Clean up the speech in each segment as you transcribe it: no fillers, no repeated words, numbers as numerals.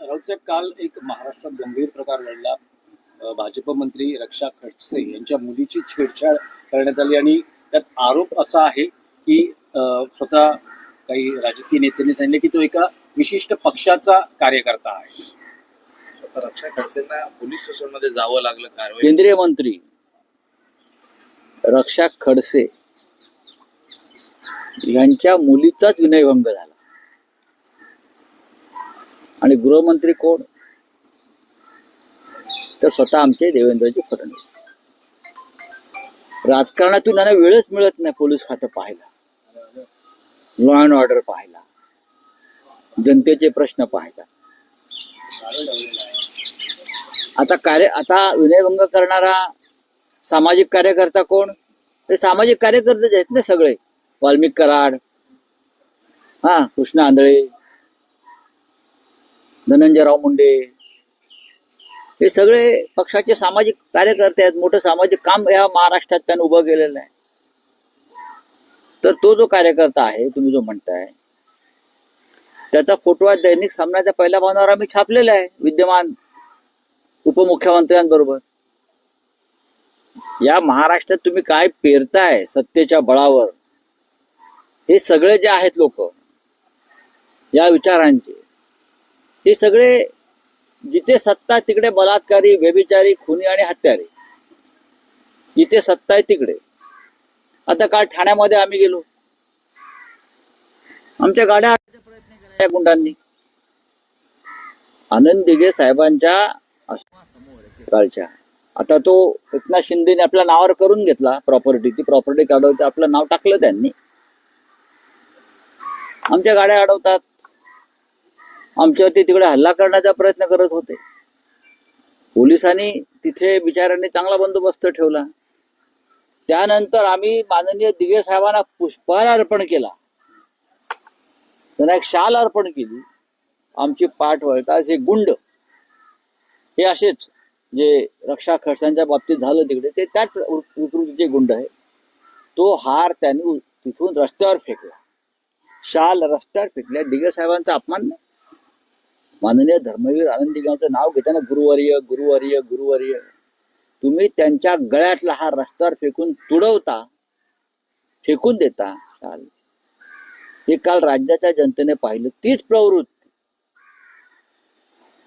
राऊत साहेब, काल एक महाराष्ट्रात गंभीर प्रकार घडला. भाजप मंत्री रक्षा खडसे यांच्या मुलीची छेडछाड करण्यात आली आणि त्यात आरोप असा आहे की स्वतः काही राजकीय नेत्यांनी सांगितले की तो एका विशिष्ट पक्षाचा कार्यकर्ता आहे. स्वतः रक्षा खडसेंना पोलीस स्टेशनमध्ये जावं लागलं कारवाई. केंद्रीय मंत्री रक्षा खडसे यांच्या मुलीचाच विनयभंग झाला आणि गृहमंत्री कोण? तर स्वतः आमचे देवेंद्रजी फडणवीस. राजकारणातून त्यांना वेळच मिळत नाही पोलीस खातं पाहायला, लॉ अँड ऑर्डर पाहायला, जनतेचे प्रश्न पाहायला. आता विनयभंग करणारा सामाजिक कार्यकर्ता कोण? हे सामाजिक कार्यकर्ते आहेत ना सगळे. वाल्मिक कराड, कृष्ण आंधळे, धनंजयराव मुंडे, हे सगळे पक्षाचे सामाजिक कार्यकर्ते आहेत. मोठं सामाजिक काम या महाराष्ट्रात त्यानं उभं केलेलं आहे. तर तो जो कार्यकर्ता आहे, तुम्ही जो म्हणताय, त्याचा फोटो आज दैनिक सामनाच्या पहिल्या पानावर आम्ही छापलेला आहे विद्यमान उपमुख्यमंत्र्यांबरोबर. या महाराष्ट्रात तुम्ही काय पेरताय सत्तेच्या बळावर, हे सगळे जे आहेत लोक या विचारांचे, हे सगळे जिथे सत्ता तिकडे बलात्कारी, व्यभिचारी, खुनी आणि हत्यारे. जिथे सत्ता आहे तिकडे. आता काल ठाण्यामध्ये आम्ही गेलो, आमच्या गाड्या आणण्याचा प्रयत्न केला या गुंडांनी. आनंद दिघे साहेबांच्या कालच्या, आता तो एकनाथ शिंदेने आपल्या नावावर करून घेतला प्रॉपर्टी. ती प्रॉपर्टी काढवते, आपलं नाव टाकलं त्यांनी. आमच्या गाड्या अडवतात, आमच्यावरती तिकडे हल्ला करण्याचा प्रयत्न करत होते. पोलिसांनी तिथे बिचाऱ्यांनी चांगला बंदोबस्त ठेवला. त्यानंतर आम्ही माननीय दिघे साहेबांना पुष्पहार अर्पण केला, त्यांना एक शाल अर्पण केली. आमची पाठ वळता असे गुंड, हे असेच जे रक्षा खडसेंच्या बाबतीत झालं तिकडे, ते त्याच विकृतीचे गुंड आहे. तो हार त्यांनी तिथून रस्त्यावर फेकला, शाल रस्त्यावर फेकल्या. दिघे साहेबांचा अपमान नाही. माननीय धर्मवीर आनंद दिघेंचं नाव घेताना गुरुवर्य गुरुवर्य गुरुवर्य, तुम्ही त्यांच्या गळ्यातला हा रस्त्यावर फेकून तुडवता, फेकून देता शाल. हे काल राज्याच्या जनतेने पाहिलं. तीच प्रवृत्ती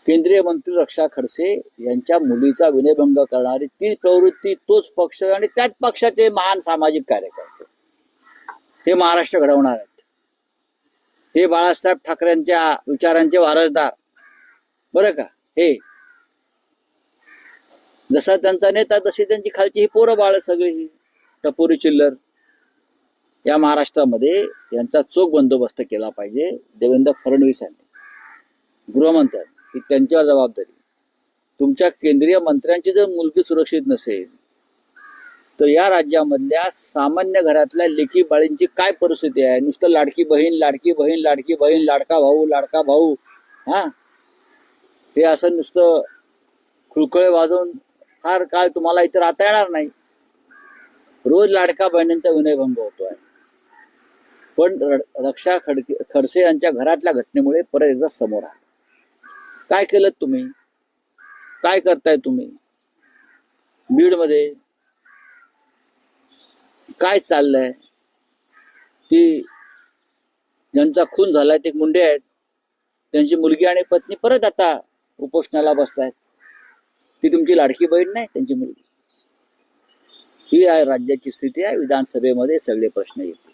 केंद्रीय मंत्री रक्षा खडसे यांच्या मुलीचा विनयभंग करणारी, ती प्रवृत्ती, तोच पक्ष आणि त्याच पक्षाचे महान सामाजिक कार्यकर्ते हे महाराष्ट्र घडवणार आहेत. हे बाळासाहेब ठाकरेंच्या विचारांचे वारसदार, बरं का. हे जसा त्यांचा नेता तशी त्यांची खालची ही पोरं बाळ सगळी ही टपोरी चिल्लर. या महाराष्ट्रामध्ये यांचा चोख बंदोबस्त केला पाहिजे देवेंद्र फडणवीस यांनी, गृहमंत्र्यांनी. ही त्यांच्यावर जबाबदारी. तुमच्या केंद्रीय मंत्र्यांची जर मुलगी सुरक्षित नसेल तर या राज्यामधल्या सामान्य घरातल्या लेकी बाळींची काय परिस्थिती आहे? नुसतं लाडकी बहीण लाडकी बहीण लाडकी बहीण, लाडका भाऊ लाडका भाऊ, हे असं नुसतं खुळखुळे वाजवून फार काळ तुम्हाला इथे राहता येणार नाही. रोज लाडका बहिणींचा विनयभंग होतोय. पण रक्षा खडसे यांच्या घरातल्या घटनेमुळे परत एकदा समोर आलं. काय केलं तुम्ही? काय करताय तुम्ही? बीडमध्ये काय चाललंय? ती ज्यांचा खून झालाय ते मुंडे आहेत, त्यांची मुलगी आणि पत्नी परत आता उपोषणाला बसतायत. ती तुमची लाडकी बहीण नाही, त्यांची मुलगी. ही आहे राज्याची स्थिती आहे. विधानसभेमध्ये सगळे प्रश्न येतील.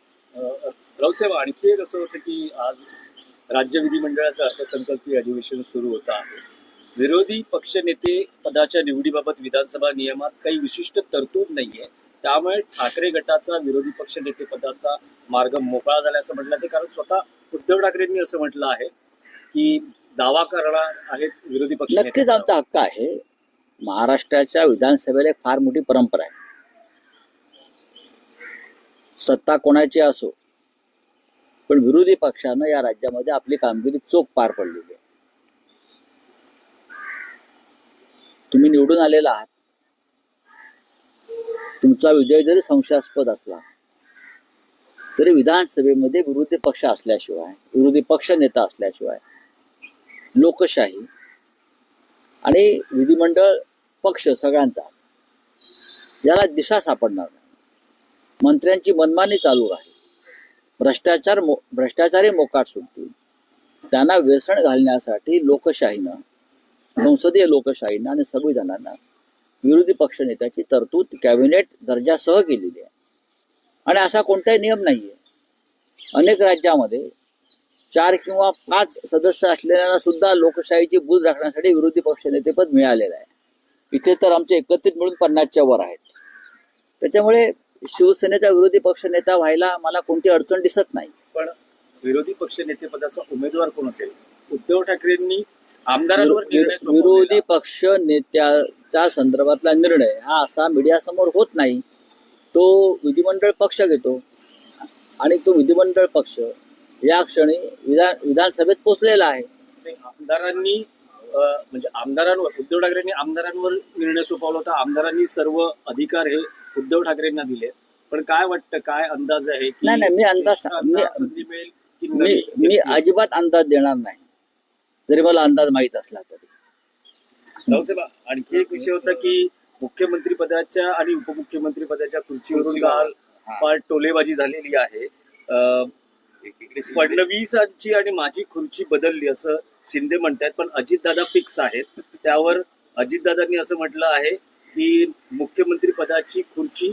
राऊत साहेब, आणखी एक असं होतं की आज राज्य विधिमंडळाचं अर्थसंकल्पीय अधिवेशन सुरू होतं आहे. विरोधी पक्षनेते पदाच्या निवडीबाबत विधानसभा नियमात काही विशिष्ट तरतूद नाहीये. त्यामुळे ठाकरे गटाचा विरोधी पक्ष नेते पदाचा मार्ग मोकळा झाला असं म्हटलं ते. कारण स्वतः उद्धव ठाकरेंनी असं म्हटलं आहे की दावा करणार आहेत विरोधी पक्ष. नक्कीच आमचा हक्क आहे. महाराष्ट्राच्या विधानसभेला फार मोठी परंपरा आहे. सत्ता कोणाची असो, पण विरोधी पक्षानं या राज्यामध्ये आपली कामगिरी चोख पार पडलेली आहे. तुम्ही निवडून आलेला आहात. तुमचा विजय जरी संशयास्पद असला तरी विधानसभेमध्ये विरोधी पक्ष असल्याशिवाय, विरोधी पक्ष नेता असल्याशिवाय लोकशाही आणि विधिमंडळ पक्ष सगळ्यांचा याला दिशा सापडणार नाही. मंत्र्यांची मनमानी चालू राहील, भ्रष्टाचारी मोकाट सुटतील. त्यांना व्यसन घालण्यासाठी लोकशाहीनं, संसदीय लोकशाहीनं आणि संविधानानं विरोधी पक्षनेत्याची तरतूद कॅबिनेट दर्जासह केलेली आहे. आणि असा कोणताही नियम नाहीये. अनेक राज्यामध्ये 4 किंवा 5 सदस्य असलेल्यांना सुद्धा लोकशाहीची बूज राखण्यासाठी विरोधी पक्षनेतेपद मिळालेलं आहे. इथे तर आमचे एकत्रित मिळून 50च्या वर आहेत. त्याच्यामुळे शिवसेनेचा विरोधी पक्षनेता व्हायला मला कोणती अडचण दिसत नाही. पण विरोधी पक्षनेतेपदाचा उमेदवार कोण असेल? उद्धव ठाकरेंनी आमदारांवर निर्णय विरोधी सोपवलेला. पक्ष नेत्याच्या संदर्भातला निर्णय हा असा मीडियासमोर होत नाही. तो विधिमंडळ पक्ष घेतो आणि तो विधिमंडळ पक्ष या क्षणी विधानसभेत पोहोचलेला आहे. ते आमदारांनी म्हणजे आमदारांवर, उद्धव ठाकरेंनी आमदारांवर निर्णय सोपवला होता. आमदारांनी सर्व अधिकार हे उद्धव ठाकरेंना दिले. पण काय वाटतं, काय अंदाज आहे की नाही, मी अंदाज संधी मिळेल की मी नवी मी अजिबात अंदाज देणार नाही, जरी मला अंदाज माहीत असला तरी. रावसाहेब, आणखी एक विषय होता की मुख्यमंत्री पदाच्या आणि उपमुख्यमंत्री पदाच्या खुर्चीवरून काल फार टोलेबाजी झालेली आहे. फडणवीसांची आणि माझी खुर्ची बदलली असं शिंदे म्हणतात, पण अजितदादा फिक्स आहेत. त्यावर अजितदादांनी असं म्हटलं आहे की मुख्यमंत्री पदाची खुर्ची